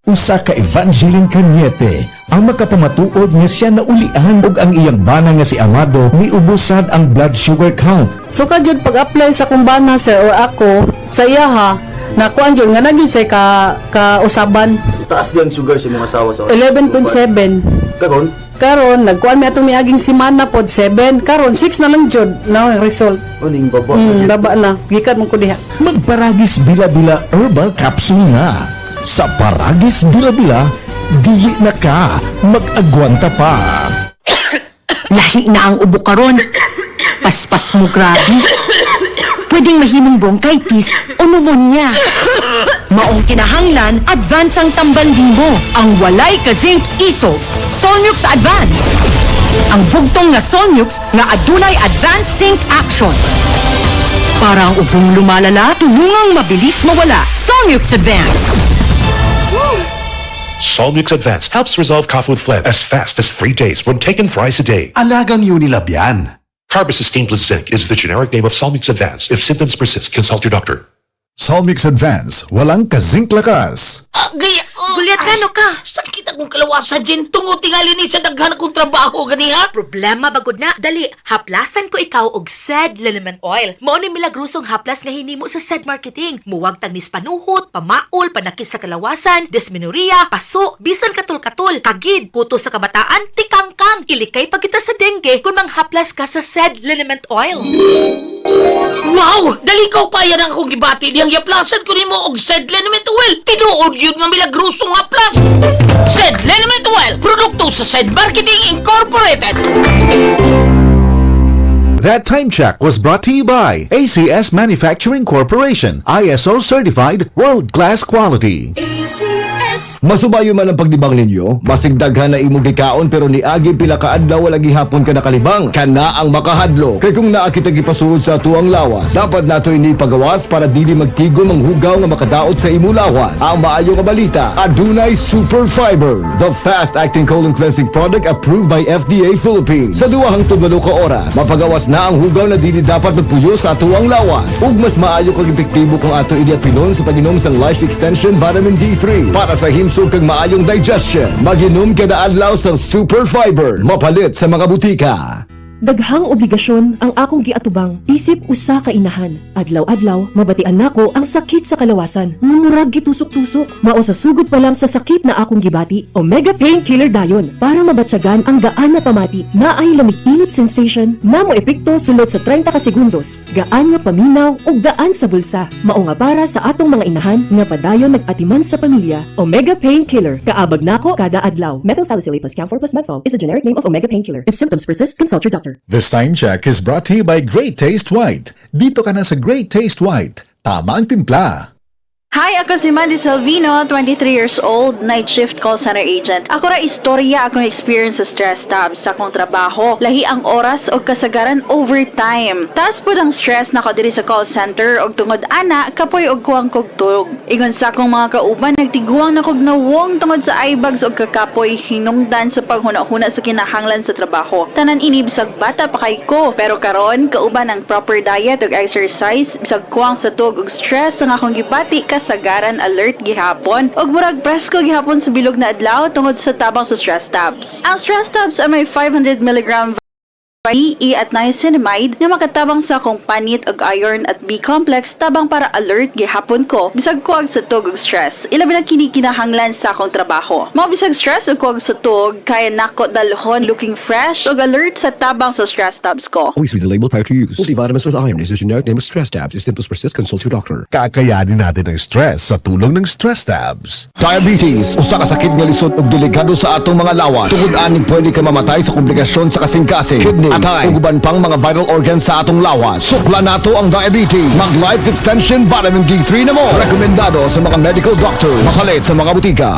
usa ka Evangeline Cañete ang makapamatuod nga siya naulian og ang iyang bana nga si Amado miubusad ang blood sugar count. So kadyod pag-apply sa kumbana sir or ako sa iya ha, nakuan yun nga naging say ka-usaban. Taas din ang sugar sa mga asawa sa 11.7. Karon, Karon nagkuan mi atong miaging semana pod 7. Karon 6 na lang jud na ang result. uning baba. Baba na. Gikat mo ko diha. Magparagis bila-bila herbal capsule nga. Sa Paragis Bila-Bila, dili na ka mag-agwanta pa. Lahi na ang ubo karon. Paspas mo grabe. Pwedeng mahimong bronchitis o pneumonia. Maong kinahanglan, advance ang tambandi mo. Ang walay ka zinc iso, Solmux Advance. Ang bugtong na Solmux nga adunay advanced zinc action. Para ang ubong lumalala, tulungang mabilis mawala. Solmux Advance. Solmux Advance helps resolve cough with phlegm as fast as 3 days when taken thrice a day. Alagang Unilab yan. Carbocisteine plus zinc is the generic name of Solmux Advance. If symptoms persist, consult your doctor. Solmix Advance, walang kazink lakas. Gaya, Gulyat ka, no ka? sakit akong kalawasan dyan. Tungo tingali ni sa daghan akong trabaho ganiha. Problema bagod na. Dali, haplasan ko ikaw og SED Liniment Oil. Mao ni milagrosong haplas nga hinimo sa SED marketing. Muwag tagnis panuhot, pamaol, panakit sa kalawasan, dysmenorrhea, paso, bisan katul-katul, kagid, kuto sa kabataan, tikangkang. Ilikay pagkita sa dengue kung manghaplas ka sa SED Liniment Oil. Wow! Dali ka pa yan ang akong gibati. Diyang yaplasan ko ni mo og SED Liniment Oil. Tinuod yun nga milagrosong haplas. SED Liniment Oil, produkto sa SED Marketing Incorporated. That time check was brought to you by ACS Manufacturing Corporation, ISO certified world-class quality. Masubayo man ang pagdibang ninyo, masigdaghan na imong gikaon pero niagi pila ka adlaw wala gihapon ka nakalibang. Kana ang makahadlo. Kay kung naa kita gipasuod sa tuang lawas, dapat nato ini pagawas para dili magtigom ang hugaw nga makadaot sa imo lawas. Ang maayo nga balita, adunay Super Fiber, the fast-acting colon cleansing product approved by FDA Philippines. Sa duwahang tudlo ka oras, mapagawas na ang hugaw na dili dapat magpuyo sa tuang lawas. Ug mas maayo kag epektibo kung ato idiapinon sa pag-inom sang Life Extension Vitamin D3 para sa himsog kag maayong digestion. Mag-inom kada adlaw sang Super Fiber, mapalit sa mga butika. Daghang obligasyon ang akong giatubang isip usa ka inahan. Adlaw-adlaw mabatian nako ang sakit sa kalawasan. Mumurag gitusok-tusok. Mao sa sugod pa lang sa sakit na akong gibati, Omega Painkiller dayon para mabatyagan ang gaan na pamati. Naay lamig-init sensation na mo epekto sulod sa 30 ka segundos. Gaan nga paminaw ug gaan sa bulsa. Mao nga para sa atong mga inahan nga padayon nag-atiman sa pamilya. Omega Painkiller kaabag nako kada adlaw. Methylsalicylate plus Camphor plus Menthol is a generic name of Omega Painkiller. If symptoms persist, consult your doctor. This time check is brought to you by Great Taste White. Dito ka na sa Great Taste White. Tama ang timpla. Hi, ako si Mandy Salvino, 23 years old, night shift call center agent. Ako ra istorya akong experience sa stress tabs sa akong trabaho. Lahi ang oras o kasagaran overtime. Taas po ang stress na ko diri sa call center og tungod ana, kapoy og kuwang kogtog. Ingon sa akong mga kauban, nagtiguang na kog nawong tungod sa eyebags og kakapoy hinungdan sa paghuna-huna sa kinahanglan sa trabaho. Tanan ini bisag bata pa kay ko. Pero karon kauban ang proper diet ug exercise, bisag kuwang sa tug ug stress ang akong gibati kasagaran alert gihapon ug murag presko gihapon sa bilog na adlaw tungod sa tabang sa stress tabs. Ang stress tabs ay may 500 mg E at niacinamide na makatabang sa akong panit ug iron at B-complex tabang para alert gihapon ko bisag kuwag sa tug ug stress. Ilabi na kini kinahanglan sa akong trabaho. Mao bisag stress ug kuwag sa tug kaya nako dalhon looking fresh ug alert sa tabang sa stress tabs ko. Always read the label prior to use. Multivitamins with iron is a generic name of stress tabs. If symptoms persist, consult your doctor. Kakayanin natin ang stress sa tulong ng Stress Tabs. Diabetes, usa ka sakit nga lisod ug delikado sa atong mga lawas. Tungod aning pwede ka mamatay sa komplikasyon sa kasing-kasing, kidney, atay, ug uban pang mga vital organs sa atong lawas. Sukla nato ang diabetes. Mag Life Extension Vitamin D3 na mo. Rekomendado sa mga medical doctors. Makalit sa mga butika.